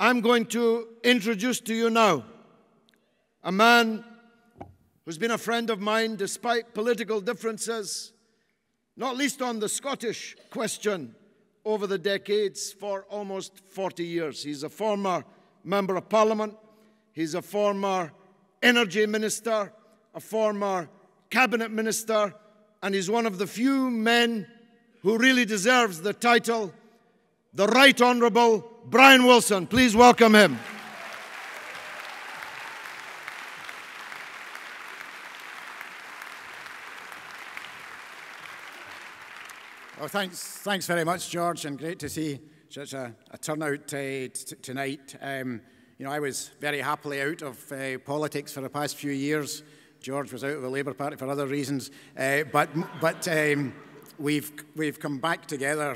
I'm going to introduce to you now a man who's been a friend of mine despite political differences, not least on the Scottish question over the decades for almost 40 years. He's a former Member of Parliament, he's a former Energy Minister, a former Cabinet Minister, and he's one of the few men who really deserves the title, the Right Honourable Brian Wilson. Please welcome him. Well, thanks very much, George, and great to see such a turnout tonight. You know, I was very happily out of politics for the past few years. George was out of the Labour Party for other reasons, but we've come back together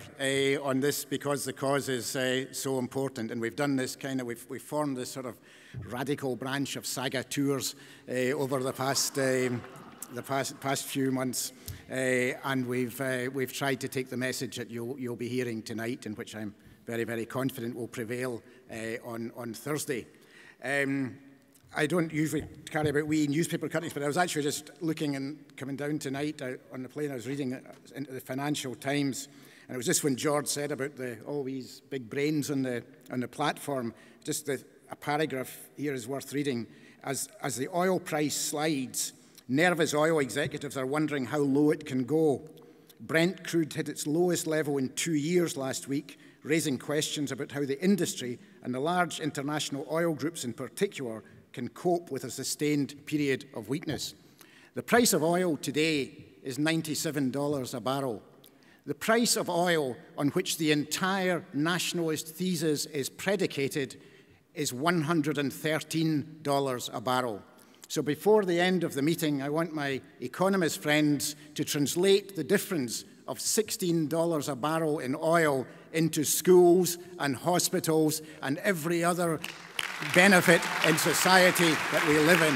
on this because the cause is so important, and we've done this we've formed this sort of radical branch of saga tours over the past few months, and we've tried to take the message that you'll be hearing tonight, and which I'm very confident will prevail on Thursday. I don't usually carry about wee newspaper cuttings, but I was actually just looking and coming down tonight on the plane. I was reading into the Financial Times, and it was just when George said about all these big brains on the platform. Just a paragraph here is worth reading. As the oil price slides, nervous oil executives are wondering how low it can go. Brent crude hit its lowest level in 2 years last week, raising questions about how the industry and the large international oil groups in particular can cope with a sustained period of weakness. The price of oil today is $97 a barrel. The price of oil on which the entire nationalist thesis is predicated is $113 a barrel. So before the end of the meeting, I want my economist friends to translate the difference of $16 a barrel in oil into schools and hospitals and every other benefit in society that we live in.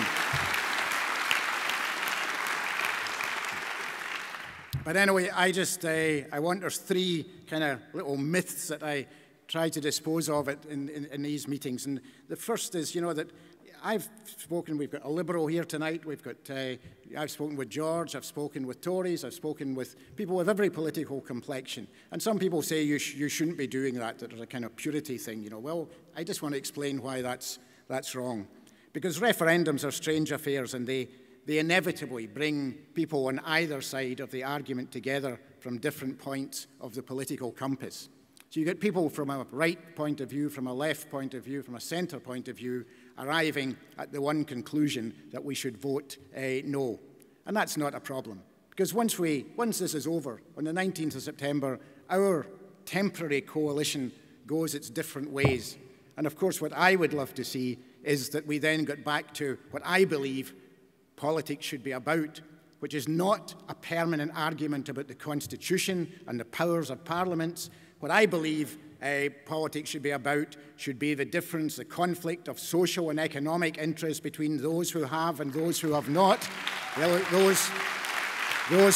But anyway, I want there's three kind of little myths that I try to dispose of in these meetings. And the first is, you know, that we've got a Liberal here tonight, I've spoken with George, I've spoken with Tories, I've spoken with people with every political complexion. And some people say you shouldn't be doing that there's a kind of purity thing, you know. Well, I just want to explain why that's wrong. Because referendums are strange affairs, and they inevitably bring people on either side of the argument together from different points of the political compass. So you get people from a right point of view, from a left point of view, from a centre point of view, arriving at the one conclusion that we should vote no. And that's not a problem. Because once this is over, on the 19th of September, our temporary coalition goes its different ways. And of course, what I would love to see is that we then get back to what I believe politics should be about, which is not a permanent argument about the Constitution and the powers of parliaments. What I believe politics should be about should be the difference, the conflict of social and economic interests between those who have and those who have not, those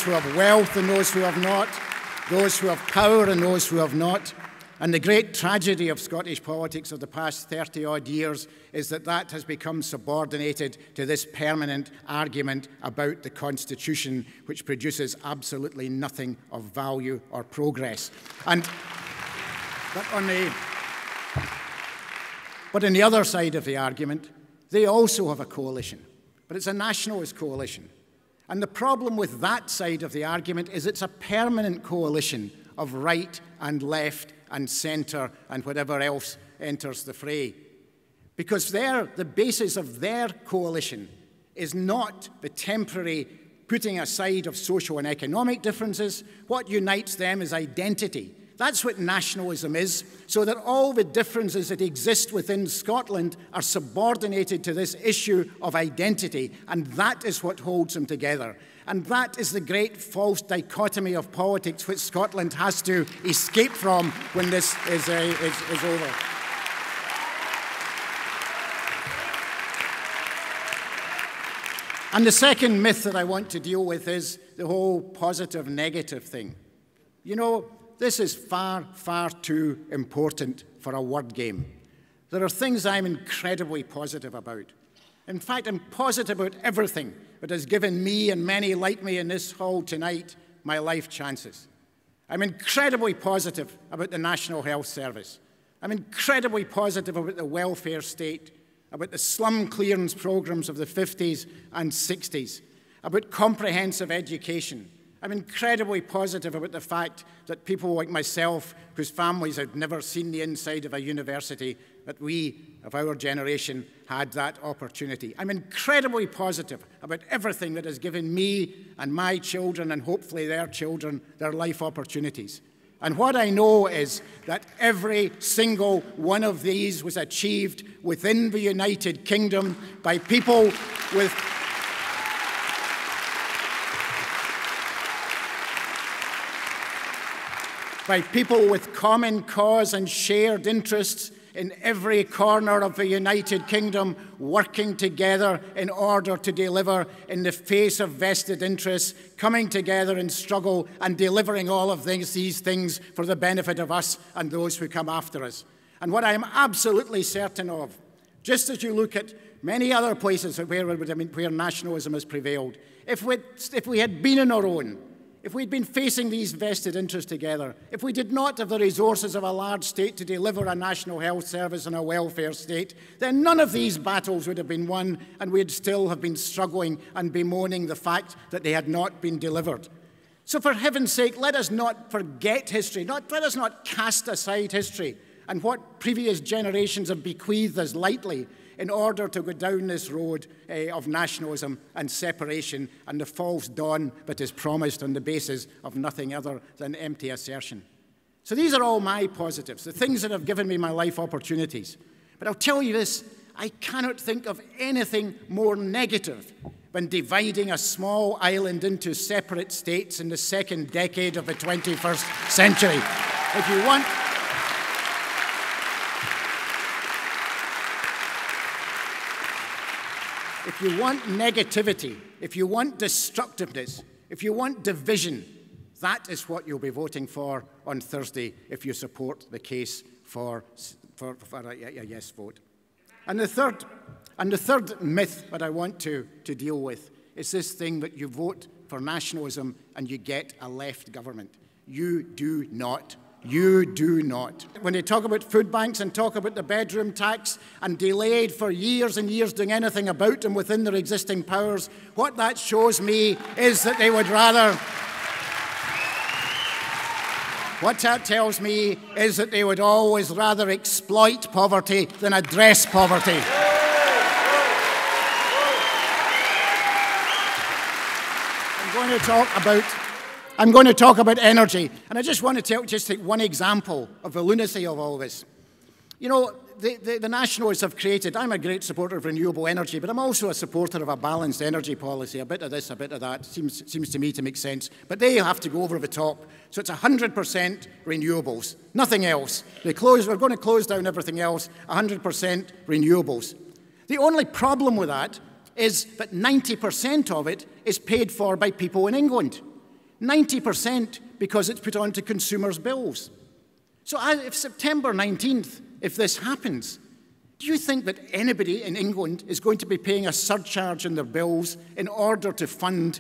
who have wealth and those who have not, those who have power and those who have not. And the great tragedy of Scottish politics of the past 30-odd years is that that has become subordinated to this permanent argument about the Constitution, which produces absolutely nothing of value or progress. But on the other side of the argument, they also have a coalition, but it's a nationalist coalition. And the problem with that side of the argument is it's a permanent coalition of right and left and centre and whatever else enters the fray. Because the basis of their coalition is not the temporary putting aside of social and economic differences. What unites them is identity. That's what nationalism is, so that all the differences that exist within Scotland are subordinated to this issue of identity, and that is what holds them together. And that is the great false dichotomy of politics which Scotland has to escape from when this is over. And the second myth that I want to deal with is the whole positive-negative thing. You know, this is far too important for a word game. There are things I'm incredibly positive about. In fact, I'm positive about everything that has given me and many like me in this hall tonight my life chances. I'm incredibly positive about the National Health Service. I'm incredibly positive about the welfare state, about the slum clearance programs of the 50s and 60s, about comprehensive education. I'm incredibly positive about the fact that people like myself, whose families had never seen the inside of a university, that we, of our generation, had that opportunity. I'm incredibly positive about everything that has given me and my children, and hopefully their children, their life opportunities. And what I know is that every single one of these was achieved within the United Kingdom by people with common cause and shared interests in every corner of the United Kingdom, working together in order to deliver in the face of vested interests, coming together in struggle and delivering all of these things for the benefit of us and those who come after us. And what I am absolutely certain of, just as you look at many other places where nationalism has prevailed, if we had been on our own, if we'd been facing these vested interests together, if we did not have the resources of a large state to deliver a national health service and a welfare state, then none of these battles would have been won, and we'd still have been struggling and bemoaning the fact that they had not been delivered. So for heaven's sake, let us not forget history, let us not cast aside history and what previous generations have bequeathed us lightly, in order to go down this road of nationalism and separation and the false dawn that is promised on the basis of nothing other than empty assertion. So these are all my positives, the things that have given me my life opportunities. But I'll tell you this, I cannot think of anything more negative than dividing a small island into separate states in the second decade of the 21st century. If you want negativity, if you want destructiveness, if you want division, that is what you'll be voting for on Thursday if you support the case for a yes vote. And the third myth that I want to deal with is this thing that you vote for nationalism and you get a left government. You do not. You do not. When they talk about food banks and talk about the bedroom tax and delayed for years and years doing anything about them within their existing powers, what that shows me is that they would rather... What that tells me is that they would always rather exploit poverty than address poverty. I'm going to talk about energy, and I just want to take one example of the lunacy of all this. You know, the nationalists have created, I'm a great supporter of renewable energy, but I'm also a supporter of a balanced energy policy, a bit of this, a bit of that, seems to me to make sense, but they have to go over the top. So it's 100% renewables, nothing else. We're going to close down everything else, 100% renewables. The only problem with that is that 90% of it is paid for by people in England. 90% because it's put onto consumers' bills. So if September 19th, if this happens, do you think that anybody in England is going to be paying a surcharge on their bills in order to fund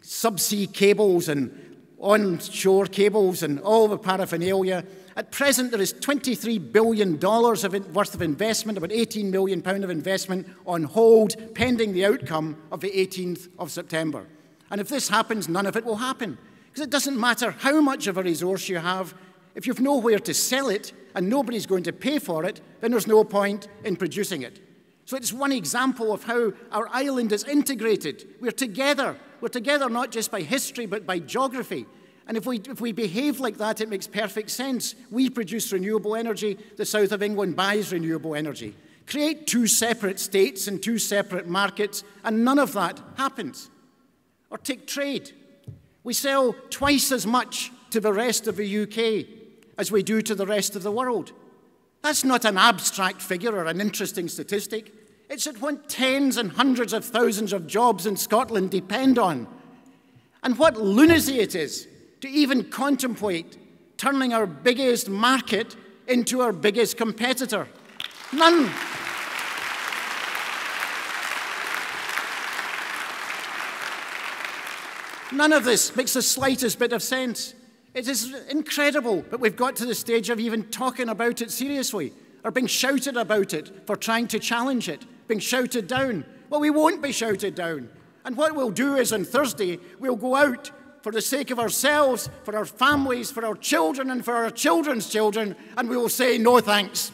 subsea cables and onshore cables and all the paraphernalia? At present, there is $23 billion worth of investment, about £18 million of investment on hold, pending the outcome of the 18th of September. And if this happens, none of it will happen. Because it doesn't matter how much of a resource you have. If you've nowhere to sell it and nobody's going to pay for it, then there's no point in producing it. So it's one example of how our island is integrated. We're together. We're together not just by history, but by geography. And if we behave like that, it makes perfect sense. We produce renewable energy. The south of England buys renewable energy. Create two separate states and two separate markets, and none of that happens. Or take trade. We sell twice as much to the rest of the UK as we do to the rest of the world. That's not an abstract figure or an interesting statistic. It's what tens and hundreds of thousands of jobs in Scotland depend on. And what lunacy it is to even contemplate turning our biggest market into our biggest competitor. None. None of this makes the slightest bit of sense. It is incredible that we've got to the stage of even talking about it seriously, or being shouted about it for trying to challenge it, being shouted down. Well, we won't be shouted down. And what we'll do is on Thursday, we'll go out for the sake of ourselves, for our families, for our children, and for our children's children, and we will say no thanks.